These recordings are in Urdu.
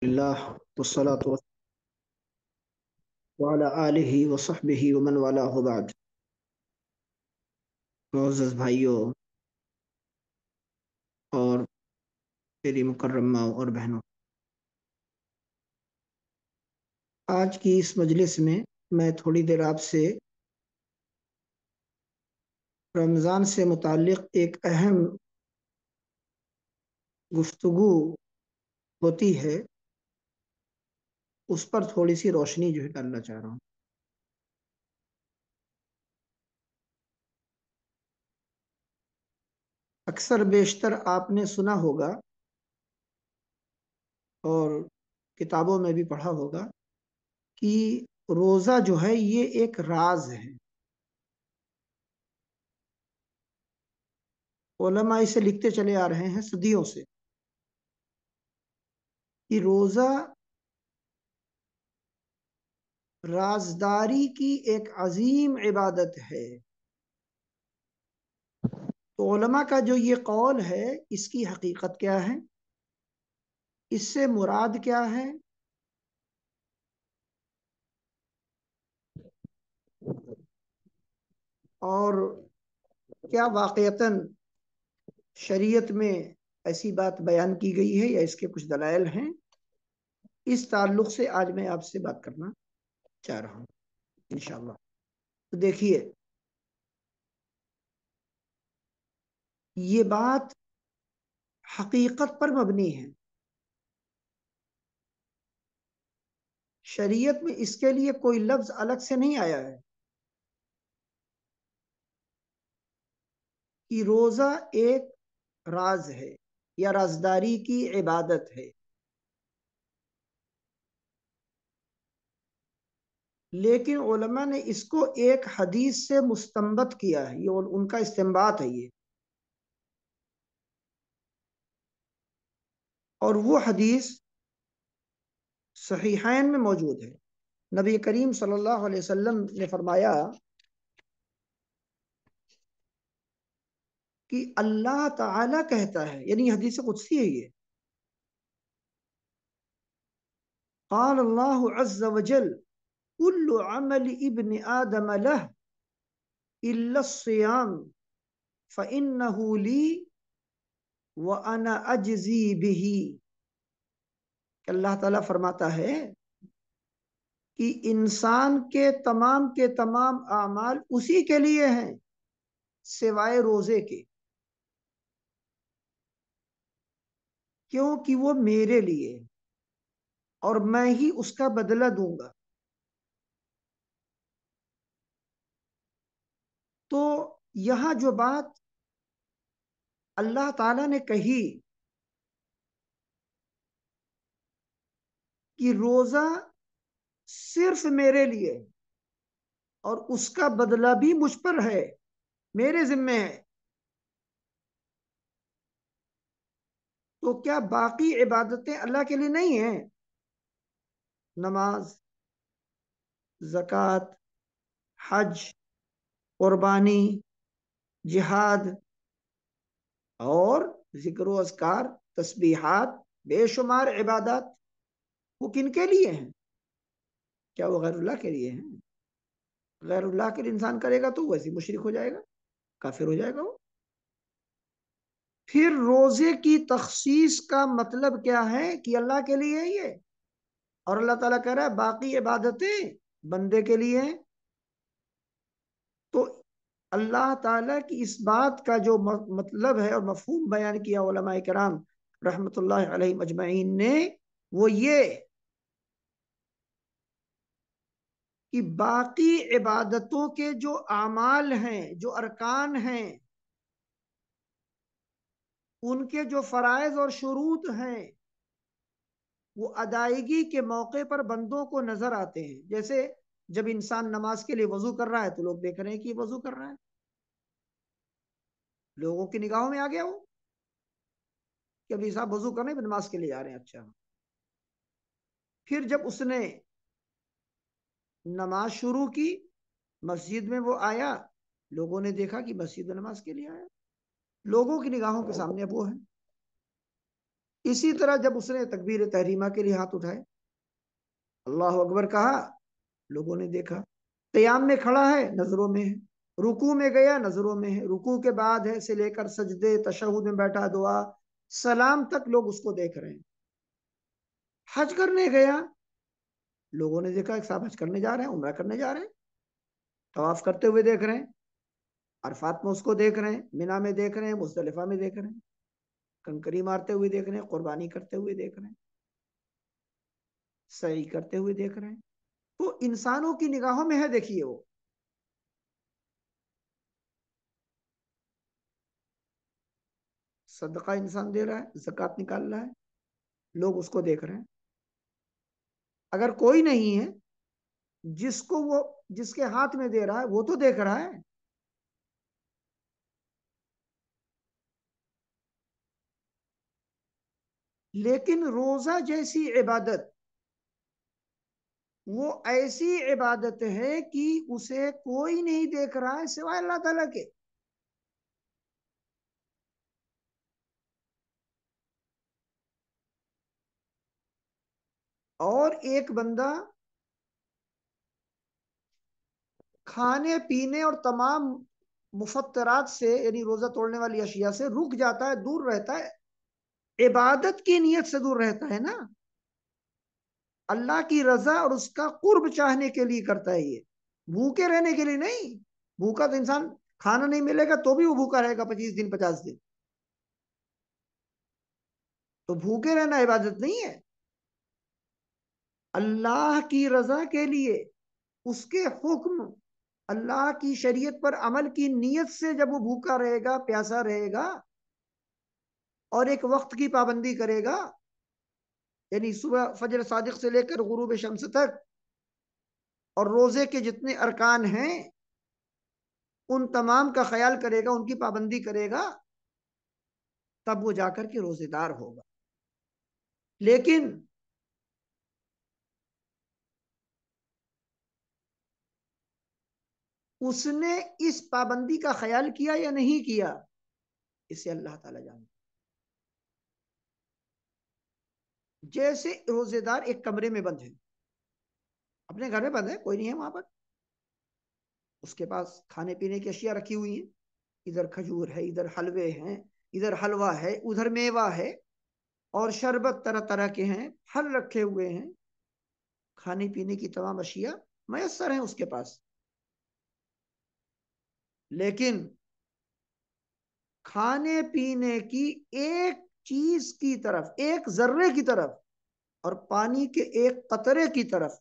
اللہ والصلاة وعلى آلہ وصحبہ ومن والاه بعد۔ معزز بھائیوں اور میری مکرم ماں اور بہنوں، آج کی اس مجلس میں تھوڑی دیر آپ سے رمضان سے متعلق ایک اہم گفتگو ہوتی ہے، اس پر تھوڑی سی روشنی ڈالنا چاہ رہا ہوں۔ اکثر بیشتر آپ نے سنا ہوگا اور کتابوں میں بھی پڑھا ہوگا کہ روزہ جو ہے یہ ایک راز ہے۔ علماء اسے لکھتے چلے آ رہے ہیں صدیوں سے کہ روزہ رازداری کی ایک عظیم عبادت ہے۔ تو علماء کا جو یہ قول ہے، اس کی حقیقت کیا ہے، اس سے مراد کیا ہے، اور کیا واقعتاً شریعت میں ایسی بات بیان کی گئی ہے یا اس کے کچھ دلائل ہیں، اس تعلق سے آج میں آپ سے بات کرنا چاہ رہا ہوں انشاءاللہ۔ تو دیکھیے، یہ بات حقیقت پر مبنی ہے۔ شریعت میں اس کے لیے کوئی لفظ الگ سے نہیں آیا ہے کہ روزہ ایک راز ہے یا رازداری کی عبادت ہے، لیکن علماء نے اس کو ایک حدیث سے مستنبط کیا ہے، یہ ان کا استنباط ہے یہ۔ اور وہ حدیث صحیحین میں موجود ہے۔ نبی کریم صلی اللہ علیہ وسلم نے فرمایا کہ اللہ تعالی کہتا ہے، یعنی حدیث قدسی ہے یہ، قال اللہ عز وجل کل عمل ابن آدم له الا الصیام فإنه لی وأنا اجزی به۔ کہ اللہ تعالیٰ فرماتا ہے کہ انسان کے تمام اعمال اسی کے لیے ہیں سوائے روزے کے، کیونکہ وہ میرے لیے اور میں ہی اس کا بدلہ دوں گا۔ تو یہاں جو بات اللہ تعالیٰ نے کہی کہ روزہ صرف میرے لیے اور اس کا بدلہ بھی مجھ پر ہے، میرے ذمے ہے، تو کیا باقی عبادتیں اللہ کے لیے نہیں ہیں؟ نماز، زکوٰۃ، حج، قربانی، جہاد اور ذکر و اذکار، تسبیحات، بے شمار عبادات، وہ کن کے لیے ہیں؟ کیا وہ غیر اللہ کے لیے ہیں؟ غیر اللہ کے لیے انسان کرے گا تو ویسے مشرک ہو جائے گا، کافر ہو جائے گا وہ۔ پھر روزے کی تخصیص کا مطلب کیا ہے کہ اللہ کے لیے ہے یہ، اور اللہ تعالیٰ کہہ رہا ہے باقی عبادتیں بندے کے لیے ہیں۔ تو اللہ تعالیٰ کی اس بات کا جو مطلب ہے اور مفہوم بیان کیا علماء کرام رحمت اللہ علیہ اجمعین نے، وہ یہ کہ باقی عبادتوں کے جو اعمال ہیں، جو ارکان ہیں، ان کے جو فرائض اور شروط ہیں، وہ ادائیگی کے موقع پر بندوں کو نظر آتے ہیں۔ جیسے جب انسان نماز کے لیے وضو کر رہا ہے تو لوگ دیکھ رہے ہیں کہ یہ وضو کر رہا ہے، لوگوں کی نگاہوں میں آ گیا وہ کہ ابھی صاحب وضو کرنے نماز کے لیے جا رہے ہیں۔ اچھا، پھر جب اس نے نماز شروع کی، مسجد میں وہ آیا، لوگوں نے دیکھا کہ مسجد میں نماز کے لیے آیا، لوگوں کی نگاہوں کے سامنے اب وہ ہے۔ اسی طرح جب اس نے تکبیر تحریمہ کے لیے ہاتھ اٹھائے، اللہ اکبر کہا، لوگوں نے دیکھا، قیام میں کھڑا ہے نظروں میں ہے، رکوع میں گیا نظروں میں ہے، رکوع کے بعد ہے سے لے کر سجدے تشہد میں بیٹھا، دعا سلام تک لوگ اس کو دیکھ رہے ہیں۔ حج کرنے گیا، لوگوں نے دیکھا ایک صاحب حج کرنے جا رہے ہیں، عمرہ کرنے جا رہے ہیں، طواف کرتے ہوئے دیکھ رہے ہیں، عرفات میں اس کو دیکھ رہے ہیں، مینا میں دیکھ رہے ہیں، مزدلفہ میں دیکھ رہے ہیں، کنکری مارتے ہوئے دیکھ رہے ہیں، قربانی کرتے ہوئے دیکھ رہے ہیں، سعی کرتے ہوئے دیکھ رہے ہیں۔ تو انسانوں کی نگاہوں میں ہے، دیکھیے وہ صدقہ انسان دے رہا ہے، زکوٰۃ نکال رہا ہے، لوگ اس کو دیکھ رہے ہیں۔ اگر کوئی نہیں ہے جس کو وہ جس کے ہاتھ میں دے رہا ہے وہ تو دیکھ رہا ہے۔ لیکن روزہ جیسی عبادت وہ ایسی عبادت ہے کہ اسے کوئی نہیں دیکھ رہا ہے سوائے اللہ تعالیٰ کے۔ اور ایک بندہ کھانے پینے اور تمام مفطرات سے، یعنی روزہ توڑنے والی اشیاء سے رک جاتا ہے، دور رہتا ہے، عبادت کی نیت سے دور رہتا ہے نا، اللہ کی رضا اور اس کا قرب چاہنے کے لیے کرتا ہے یہ، بھوکے رہنے کے لیے نہیں۔ بھوکا تو انسان کھانا نہیں ملے گا تو بھی وہ بھوکا رہے گا 25 دن 50 دن، تو بھوکے رہنا عبادت نہیں ہے۔ اللہ کی رضا کے لیے، اس کے حکم، اللہ کی شریعت پر عمل کی نیت سے جب وہ بھوکا رہے گا، پیاسا رہے گا، اور ایک وقت کی پابندی کرے گا، یعنی صبح فجر صادق سے لے کر غروب شمس تک، اور روزے کے جتنے ارکان ہیں ان تمام کا خیال کرے گا، ان کی پابندی کرے گا، تب وہ جا کر کے روزے دار ہوگا۔ لیکن اس نے اس پابندی کا خیال کیا یا نہیں کیا، اسے اللہ تعالیٰ جانتا۔ جیسے روزے دار ایک کمرے میں بند ہے، اپنے گھر میں بند ہے، کوئی نہیں ہے وہاں پر، اس کے پاس کھانے پینے کی اشیاء رکھی ہوئی ہیں، ادھر کھجور ہے، ادھر حلوے ہیں، ادھر حلوہ ہے، ادھر میوہ ہے، اور شربت طرح طرح کے ہیں، پھل رکھے ہوئے ہیں، کھانے پینے کی تمام اشیاء میسر ہیں اس کے پاس۔ لیکن کھانے پینے کی ایک چیز کی طرف، ایک ذرے کی طرف، اور پانی کے ایک قطرے کی طرف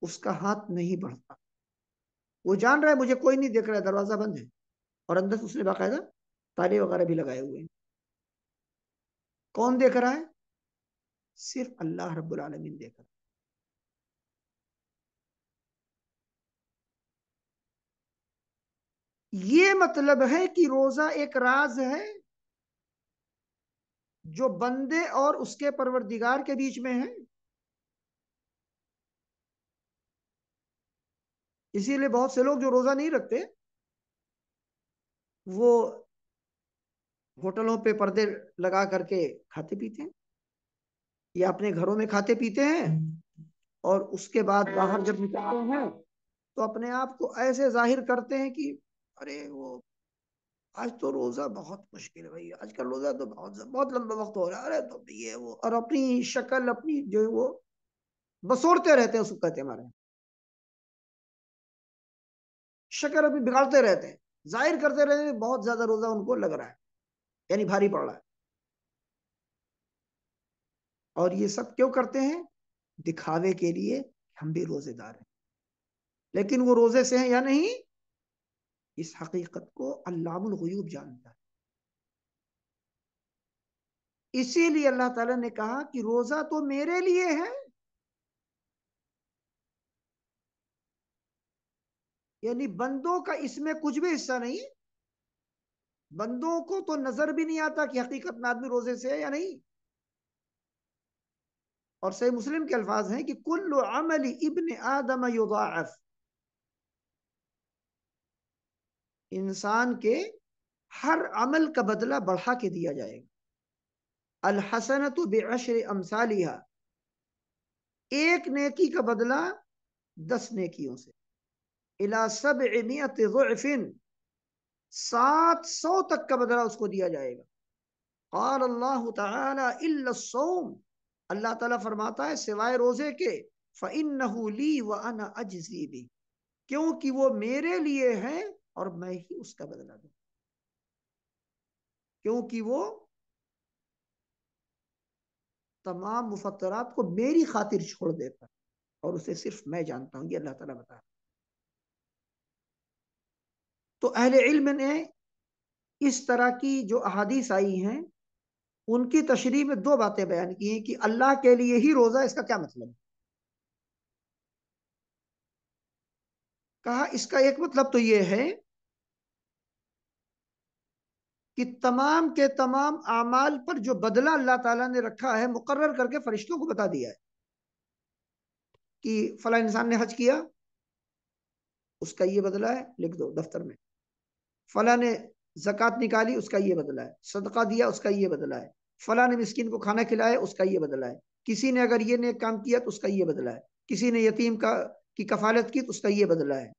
اس کا ہاتھ نہیں بڑھتا۔ وہ جان رہا ہے مجھے کوئی نہیں دیکھ رہا ہے، دروازہ بند ہے، اور اندر اس نے باقاعدہ تالے وغیرہ بھی لگائے ہوئے ہیں۔ کون دیکھ رہا ہے؟ صرف اللہ رب العالمین دیکھ رہا ہے۔ یہ مطلب ہے کہ روزہ ایک راز ہے جو بندے اور اس کے پروردگار کے بیچ میں ہے۔ اسی لیے بہت سے لوگ جو روزہ نہیں رکھتے وہ ہوٹلوں پہ پردے لگا کر کے کھاتے پیتے ہیں، یا اپنے گھروں میں کھاتے پیتے ہیں، اور اس کے بعد باہر جب نکلتے ہیں تو اپنے آپ کو ایسے ظاہر کرتے ہیں کہ ارے وہ آج تو روزہ بہت مشکل ہے بھائی، آج کا روزہ تو بہت بہت لمبا وقت ہو رہا ہے، ارے تو یہ وہ، اور اپنی شکل اپنی جو ہے وہ بسوڑتے رہتے ہیں، اس کو کہتے ہیں ہمارے شکل اپنی بگاڑتے رہتے ہیں، ظاہر کرتے رہتے ہیں بہت زیادہ روزہ ان کو لگ رہا ہے، یعنی بھاری پڑ رہا ہے۔ اور یہ سب کیوں کرتے ہیں؟ دکھاوے کے لیے ہم بھی روزے دار ہیں، لیکن وہ روزے سے ہیں یا نہیں، اس حقیقت کو علام الغیوب جانتا ہے۔ اسی لیے اللہ تعالیٰ نے کہا کہ روزہ تو میرے لیے ہے، یعنی بندوں کا اس میں کچھ بھی حصہ نہیں۔ بندوں کو تو نظر بھی نہیں آتا کہ حقیقت میں آدمی روزے سے ہے یا نہیں۔ اور صحیح مسلم کے الفاظ ہیں کہ کل عمل ابن آدم یضاعف، انسان کے ہر عمل کا بدلہ بڑھا کے دیا جائے گا۔ الحسنۃ بعشر امثالها، ایک نیکی کا بدلہ 10 نیکیوں سے، الی 700 ضعف، 700 تک کا بدلہ اس کو دیا جائے گا۔ قال اللہ تعالی الا الصوم، اللہ تعالیٰ فرماتا ہے سوائے روزے کے، فإنہ لی وأنا اجزی بہ، کیونکہ وہ میرے لیے ہے اور میں ہی اس کا بدلہ دوں، کیونکہ وہ تمام مفطرات کو میری خاطر چھوڑ دیتا اور اسے صرف میں جانتا ہوں، یہ اللہ تعالیٰ بتا۔ تو اہل علم نے اس طرح کی جو احادیث آئی ہیں ان کی تشریح میں 2 باتیں بیان کی ہیں کہ اللہ کے لیے ہی روزہ، اس کا کیا مطلب ہے؟ کہا اس کا ایک مطلب تو یہ ہے کہ تمام کے تمام اعمال پر جو بدلہ اللہ تعالیٰ نے رکھا ہے مقرر کر کے فرشتوں کو بتا دیا ہے کہ فلاں انسان نے حج کیا، اس کا یہ بدلہ ہے، لکھ دو دفتر میں۔ فلاں نے زکوٰۃ نکالی، اس کا یہ بدلہ ہے۔ صدقہ دیا، اس کا یہ بدلہ ہے۔ فلاں نے مسکین کو کھانا کھلایا، اس کا یہ بدلہ ہے۔ کسی نے اگر یہ نیک کام کیا تو اس کا یہ بدلہ ہے۔ کسی نے یتیم کی کفالت کی تو اس کا یہ بدلہ ہے،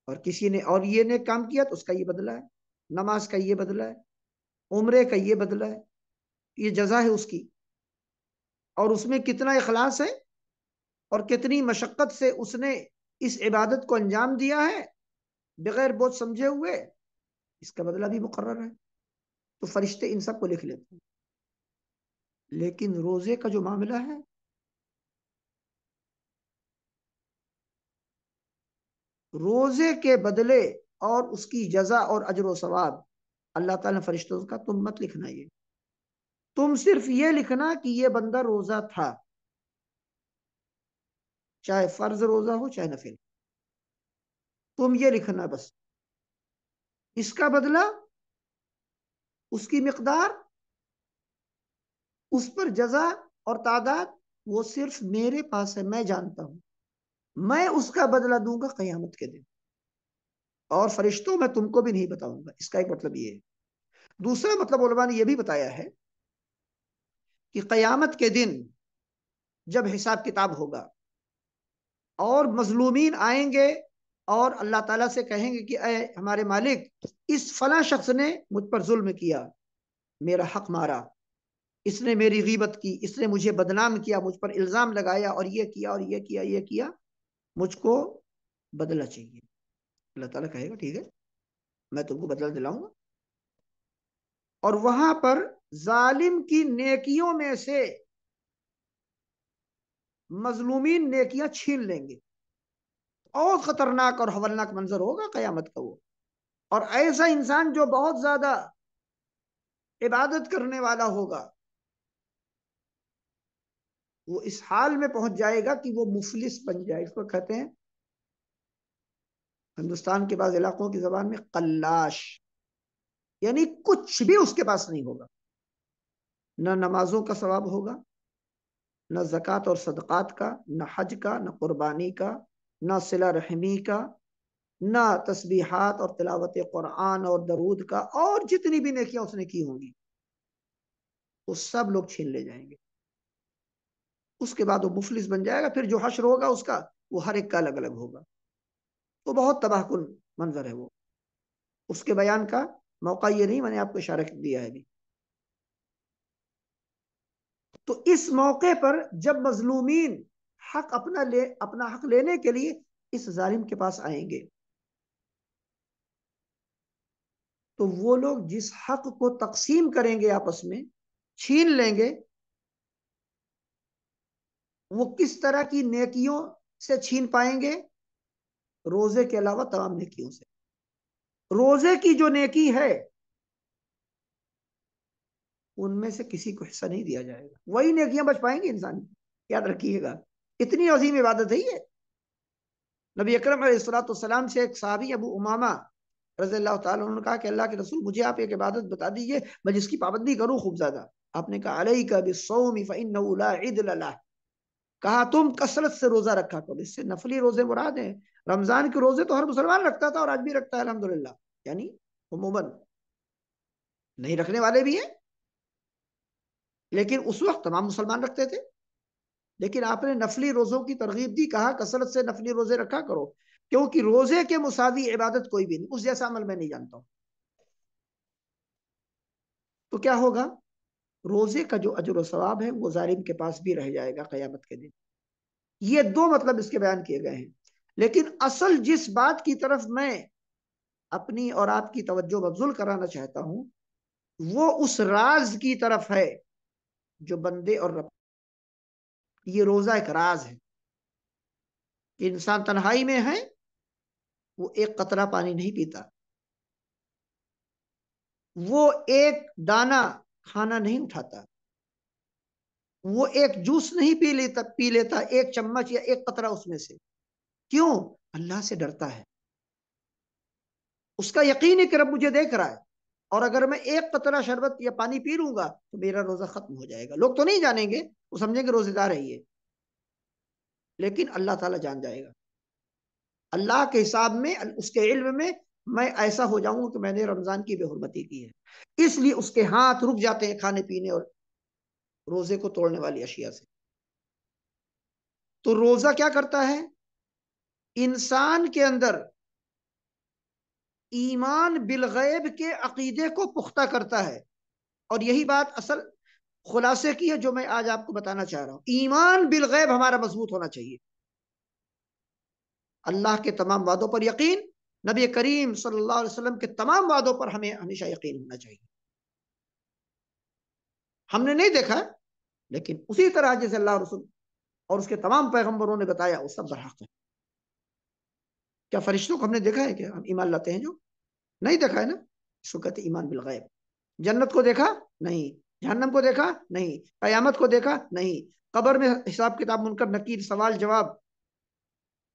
اور کسی نے اور یہ نیک کام کیا تو اس کا یہ بدلہ ہے۔ نماز کا یہ بدلہ ہے، عمرے کا یہ بدلہ ہے، یہ جزا ہے اس کی، اور اس میں کتنا اخلاص ہے اور کتنی مشقت سے اس نے اس عبادت کو انجام دیا ہے بغیر بوجھ سمجھے ہوئے، اس کا بدلہ بھی مقرر ہے۔ تو فرشتے ان سب کو لکھ لیتے ہیں۔ لیکن روزے کا جو معاملہ ہے، روزے کے بدلے اور اس کی جزا اور اجر و ثواب اللہ تعالیٰ نے فرشتوں کا تم مت لکھنا، یہ تم صرف یہ لکھنا کہ یہ بندہ روزہ تھا، چاہے فرض روزہ ہو چاہے نفل، تم یہ لکھنا بس۔ اس کا بدلہ، اس کی مقدار، اس پر جزا اور تعداد وہ صرف میرے پاس ہے، میں جانتا ہوں، میں اس کا بدلہ دوں گا قیامت کے دن، اور فرشتوں میں تم کو بھی نہیں بتاؤں گا۔ اس کا ایک مطلب یہ ہے۔ دوسرا مطلب علماء نے یہ بھی بتایا ہے کہ قیامت کے دن جب حساب کتاب ہوگا اور مظلومین آئیں گے اور اللہ تعالیٰ سے کہیں گے کہ اے ہمارے مالک، اس فلاں شخص نے مجھ پر ظلم کیا، میرا حق مارا، اس نے میری غیبت کی، اس نے مجھے بدنام کیا، مجھ پر الزام لگایا، اور یہ کیا اور یہ کیا یہ کیا، مجھ کو بدلہ چاہیے۔ اللہ تعالیٰ کہے گا ٹھیک ہے، میں تم کو بدلہ دلاؤں گا، اور وہاں پر ظالم کی نیکیوں میں سے مظلومین نیکیاں چھین لیں گے۔ اور خطرناک اور ہولناک منظر ہوگا قیامت کا وہ، اور ایسا انسان جو بہت زیادہ عبادت کرنے والا ہوگا وہ اس حال میں پہنچ جائے گا کہ وہ مفلس بن جائے۔ اس کو کہتے ہیں ہندوستان کے بعض علاقوں کی زبان میں قلاش، یعنی کچھ بھی اس کے پاس نہیں ہوگا، نہ نمازوں کا ثواب ہوگا، نہ زکوٰۃ اور صدقات کا، نہ حج کا، نہ قربانی کا، نہ صلہ رحمی کا، نہ تسبیحات اور تلاوت قرآن اور درود کا، اور جتنی بھی نیکیاں اس نے کی ہوں گی وہ سب لوگ چھین لے جائیں گے۔ اس کے بعد وہ مفلس بن جائے گا۔ پھر جو حشر ہوگا اس کا، وہ ہر ایک کا الگ الگ ہوگا۔ تو بہت تباہ کن منظر ہے وہ، اس کے بیان کا موقع یہ نہیں، میں نے آپ کو اشارہ دیا ہے ابھی۔ تو اس موقع پر جب مظلومین اپنا حق لینے کے لیے اس ظالم کے پاس آئیں گے، تو وہ لوگ جس حق کو تقسیم کریں گے، آپس میں چھین لیں گے، وہ کس طرح کی نیکیوں سے چھین پائیں گے؟ روزے کے علاوہ تمام نیکیوں سے۔ روزے کی جو نیکی ہے ان میں سے کسی کو حصہ نہیں دیا جائے گا، وہی نیکیاں بچ پائیں گے انسان کی، یاد رکھیے گا، اتنی عظیم عبادت ہے یہ۔ نبی اکرم علیہ الصلوۃ والسلام سے ایک صحابی ابو امامہ رضی اللہ تعالیٰ عنہ نے کہا کہ اللہ کے رسول، مجھے آپ ایک عبادت بتا دیجئے، میں جس کی پابندی کروں خوب زیادہ۔ آپ نے کہا علیک بالصوم فإنہ لا عدل لہ، کہا تم کثرت سے روزہ رکھا کرو۔ اس سے نفلی روزے مراد ہیں، رمضان کے روزے تو ہر مسلمان رکھتا تھا اور آج بھی رکھتا ہے الحمدللہ، یعنی عموماً، نہیں رکھنے والے بھی ہیں لیکن اس وقت تمام مسلمان رکھتے تھے، لیکن آپ نے نفلی روزوں کی ترغیب دی، کہا کثرت سے نفلی روزے رکھا کرو، کیونکہ روزے کے مساوی عبادت کوئی بھی نہیں، اس جیسا عمل میں نہیں جانتا ہوں۔ تو کیا ہوگا؟ روزے کا جو اجر و ثواب ہے وہ ظالم کے پاس بھی رہ جائے گا قیامت کے دن۔ یہ دو مطلب اس کے بیان کیے گئے ہیں، لیکن اصل جس بات کی طرف میں اپنی اور آپ کی توجہ مبذول کرانا چاہتا ہوں وہ اس راز کی طرف ہے جو بندے اور رب، یہ روزہ ایک راز ہے کہ انسان تنہائی میں ہے، وہ ایک قطرہ پانی نہیں پیتا، وہ ایک دانہ کھانا نہیں اٹھاتا، وہ ایک جوس نہیں پی لیتا ایک چمچ یا ایک قطرہ اس میں سے۔ کیوں؟ اللہ سے ڈرتا ہے، اس کا یقین ہے کہ رب مجھے دیکھ رہا ہے، اور اگر میں ایک قطرہ شربت یا پانی پی لوں گا تو میرا روزہ ختم ہو جائے گا۔ لوگ تو نہیں جانیں گے، وہ سمجھیں گے روزے دار ہے یہ، لیکن اللہ تعالیٰ جان جائے گا۔ اللہ کے حساب میں، اس کے علم میں ایسا ہو جاؤں گا کہ میں نے رمضان کی بے حرمتی کی ہے، اس لیے اس کے ہاتھ رک جاتے ہیں کھانے پینے اور روزے کو توڑنے والی اشیاء سے۔ تو روزہ کیا کرتا ہے؟ انسان کے اندر ایمان بالغیب کے عقیدے کو پختہ کرتا ہے، اور یہی بات اصل خلاصے کی ہے جو میں آج آپ کو بتانا چاہ رہا ہوں۔ ایمان بالغیب ہمارا مضبوط ہونا چاہیے، اللہ کے تمام وعدوں پر یقین، نبی کریم صلی اللہ علیہ وسلم کے تمام وعدوں پر ہمیں ہمیشہ یقین ہونا چاہیے۔ ہم نے نہیں دیکھا، لیکن اسی طرح جیسے اللہ رسول اور اس کے تمام پیغمبروں نے بتایا وہ سب برحق ہے۔ کیا فرشتوں کو ہم نے دیکھا ہے؟ کہ ہم ایمان لاتے ہیں جو نہیں دیکھا ہے نا، اس کو کہتے ایمان بالغیب۔ جنت کو دیکھا نہیں، جہنم کو دیکھا نہیں، قیامت کو دیکھا نہیں، قبر میں حساب کتاب، منکر نکیر، سوال جواب،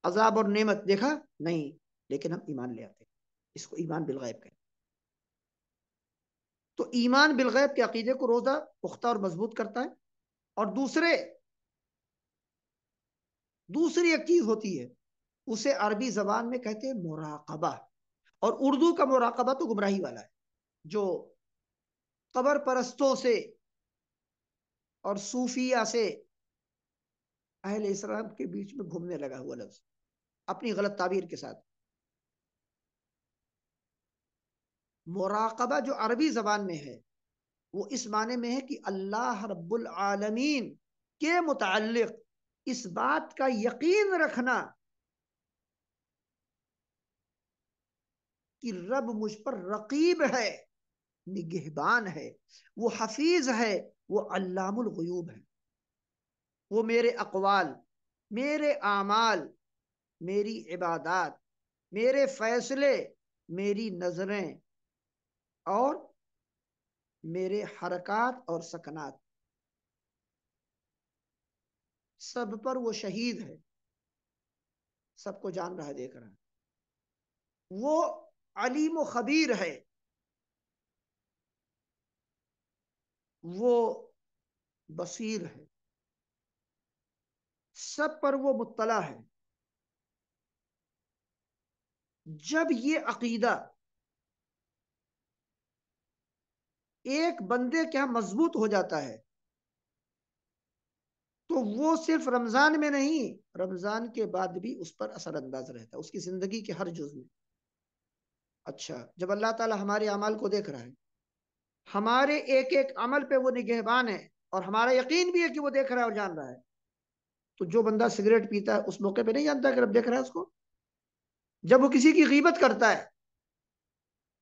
عذاب اور نعمت دیکھا نہیں، لیکن ہم ایمان لے آتے ہیں، اس کو ایمان بالغیب کہتے ہیں۔ تو ایمان بالغیب کے عقیدے کو روزہ پختہ اور مضبوط کرتا ہے۔ اور دوسری ایک چیز ہوتی ہے، اسے عربی زبان میں کہتے ہیں مراقبہ، اور اردو کا مراقبہ تو گمراہی والا ہے، جو قبر پرستوں سے اور صوفیہ سے اہل اسلام کے بیچ میں گھومنے لگا ہوا لفظ اپنی غلط تعبیر کے ساتھ۔ مراقبہ جو عربی زبان میں ہے وہ اس معنی میں ہے کہ اللہ رب العالمین کے متعلق اس بات کا یقین رکھنا کہ رب مجھ پر رقیب ہے، نگہبان ہے، وہ حفیظ ہے، وہ علام الغیوب ہے، وہ میرے اقوال، میرے اعمال، میری عبادات، میرے فیصلے، میری نظریں اور میرے حرکات اور سکنات، سب پر وہ شہید ہے، سب کو جان رہا ہے، دیکھ رہا ہے، وہ علیم و خبیر ہے، وہ بصیر ہے، سب پر وہ مطلع ہے۔ جب یہ عقیدہ ایک بندے کے یہاں مضبوط ہو جاتا ہے تو وہ صرف رمضان میں نہیں، رمضان کے بعد بھی اس پر اثر انداز رہتا ہے، اس کی زندگی کے ہر جز میں۔ اچھا، جب اللہ تعالی ہمارے اعمال کو دیکھ رہا ہے، ہمارے ایک ایک عمل پہ وہ نگہبان ہے، اور ہمارا یقین بھی ہے کہ وہ دیکھ رہا ہے اور جان رہا ہے، تو جو بندہ سگریٹ پیتا ہے اس موقع پہ نہیں جانتا کہ رب دیکھ رہا ہے اس کو؟ جب وہ کسی کی غیبت کرتا ہے،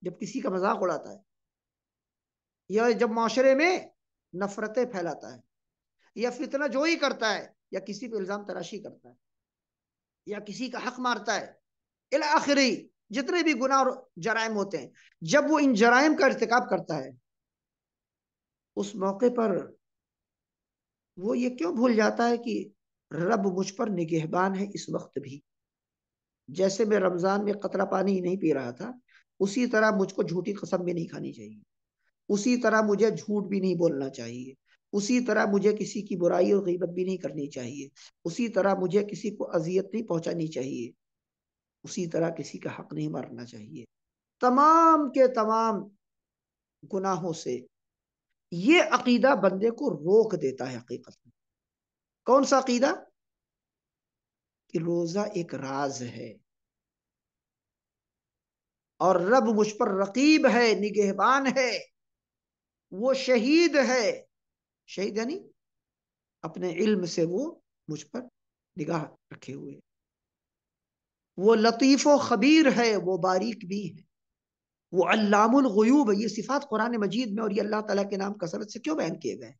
جب کسی کا مذاق اڑاتا ہے، یا جب معاشرے میں نفرتیں پھیلاتا ہے، یا فتنہ جوئی کرتا ہے، یا کسی پہ الزام تراشی کرتا ہے، یا کسی کا حق مارتا ہے، الاخری جتنے بھی گناہ اور جرائم ہوتے ہیں، جب وہ ان جرائم کا ارتکاب کرتا ہے اس موقع پر وہ یہ کیوں بھول جاتا ہے کہ رب مجھ پر نگہبان ہے اس وقت بھی؟ جیسے میں رمضان میں قطرہ پانی نہیں پی رہا تھا، اسی طرح مجھ کو جھوٹی قسم بھی نہیں کھانی چاہیے، اسی طرح مجھے جھوٹ بھی نہیں بولنا چاہیے، اسی طرح مجھے کسی کی برائی اور غیبت بھی نہیں کرنی چاہیے، اسی طرح مجھے کسی کو اذیت نہیں پہنچانی چاہیے، اسی طرح کسی کا حق نہیں مارنا چاہیے۔ تمام کے تمام گناہوں سے یہ عقیدہ بندے کو روک دیتا ہے حقیقت میں. کون سا عقیدہ؟ کہ روزہ ایک راز ہے اور رب مجھ پر رقیب ہے، نگہبان ہے، وہ شہید ہے. شہید یعنی اپنے علم سے وہ مجھ پر نگاہ رکھے ہوئے. وہ لطیف و خبیر ہے، وہ باریک بھی ہے، وہ علام الغیوب ہے. یہ صفات قرآن مجید میں اور یہ اللہ تعالیٰ کے نام کثرت سے کیوں بیان کیے گئے؟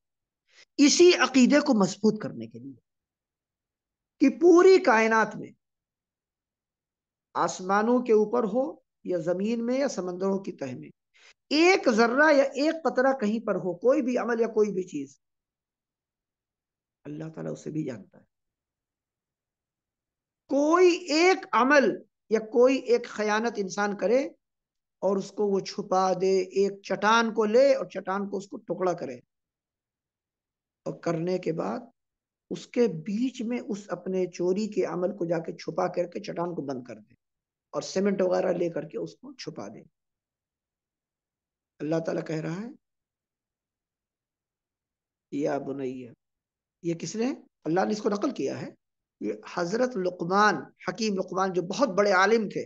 اسی عقیدے کو مضبوط کرنے کے لیے کہ پوری کائنات میں، آسمانوں کے اوپر ہو یا زمین میں یا سمندروں کی تہ میں، ایک ذرہ یا ایک قطرہ کہیں پر ہو، کوئی بھی عمل یا کوئی بھی چیز، اللہ تعالیٰ اسے بھی جانتا ہے. کوئی ایک عمل یا کوئی ایک خیانت انسان کرے اور اس کو وہ چھپا دے، ایک چٹان کو لے اور چٹان کو اس کو ٹکڑا کرے، اور کرنے کے بعد اس کے بیچ میں اس اپنے چوری کے عمل کو جا کے چھپا کر کے چٹان کو بند کر دے اور سیمنٹ وغیرہ لے کر کے اس کو چھپا دے. اللہ تعالیٰ کہہ رہا ہے یا بنیہ. یہ کس نے؟ اللہ نے اس کو نقل کیا ہے. یہ حضرت لقمان، حکیم لقمان، جو بہت بڑے عالم تھے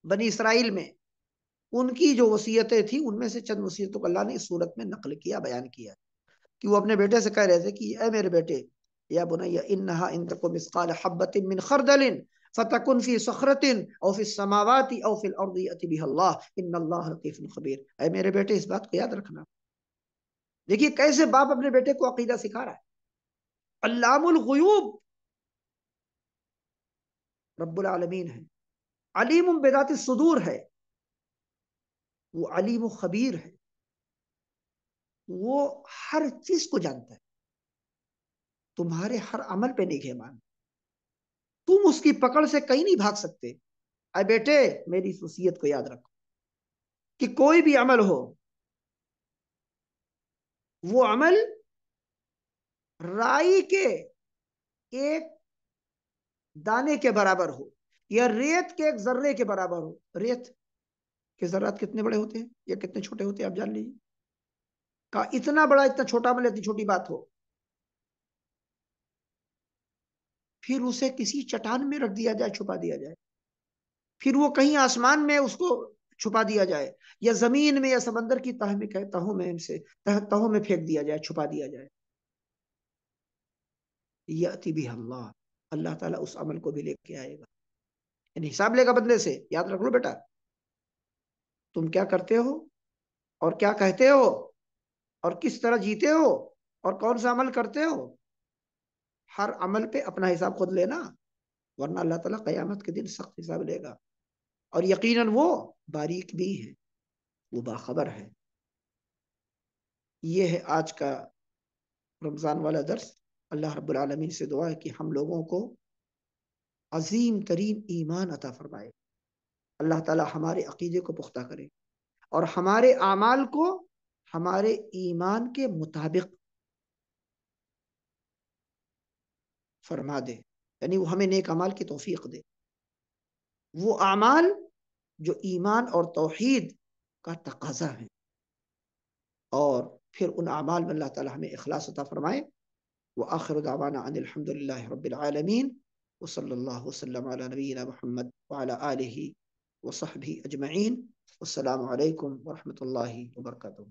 بنی اسرائیل میں، ان کی جو وصیتیں تھیں ان میں سے چند وصیتوں کو اللہ نے اس صورت میں نقل کیا، بیان کیا کہ وہ اپنے بیٹے سے کہہ رہے تھے کہ اے میرے بیٹے، یا بنی انہا ان تک مثقال حبۃ من خردل فتکن فی صخرۃ او فی السماوات او فی الارض یأتی بها اللہ ان اللہ لطیف خبیر. اے میرے بیٹے اس بات کو یاد رکھنا. دیکھیے کیسے باپ اپنے بیٹے کو عقیدہ سکھا رہا ہے. علام الغیوب رب العالمین ہے، علیم بذات الصدور ہے، وہ علیم و خبیر ہے، وہ ہر چیز کو جانتا ہے، تمہارے ہر عمل پہ نگہبان. تم اس کی پکڑ سے کہیں نہیں بھاگ سکتے. اے بیٹے میری اس وصیت کو یاد رکھو کہ کوئی بھی عمل ہو، وہ عمل رائی کے ایک دانے کے برابر ہو یا ریت کے ایک ذرے کے برابر ہو. ریت کے ذرات کتنے بڑے ہوتے ہیں یا کتنے چھوٹے ہوتے ہیں آپ جان لیجیے. کا اتنا بڑا اتنا چھوٹا عمل اتنی چھوٹی بات ہو، پھر اسے کسی چٹان میں رکھ دیا جائے، چھپا دیا جائے، پھر وہ کہیں آسمان میں اس کو چھپا دیا جائے یا زمین میں یا سمندر کی تہوں میں پھینک دیا جائے، چھپا دیا جائے. یأتی بہ اللہ، اللہ تعالیٰ اس عمل کو بھی لے کے آئے گا، یعنی حساب لے گا بندے سے. یاد رکھ لو بیٹا، تم کیا کرتے ہو اور کیا کہتے ہو اور کس طرح جیتے ہو اور کون سا عمل کرتے ہو، ہر عمل پہ اپنا حساب خود لینا، ورنہ اللہ تعالیٰ قیامت کے دن سخت حساب لے گا. اور یقیناً وہ باریک بھی ہے، وہ باخبر ہے. یہ ہے آج کا رمضان والا درس. اللہ رب العالمین سے دعا ہے کہ ہم لوگوں کو عظیم ترین ایمان عطا فرمائے. اللہ تعالی ہمارے عقیدے کو پختہ کرے اور ہمارے اعمال کو ہمارے ایمان کے مطابق فرما دے، یعنی وہ ہمیں نیک اعمال کی توفیق دے، وہ اعمال جو ایمان اور توحید کا تقاضا ہے، اور پھر ان اعمال میں اللہ تعالی ہمیں اخلاص عطا فرمائے. وآخر دعوانا ان الحمد للہ رب العالمین وصلی اللہ وسلم علی نبینا محمد وعلی آلہ وصحبہ اجمعین. والسلام علیکم ورحمۃ اللہ وبرکاتہ.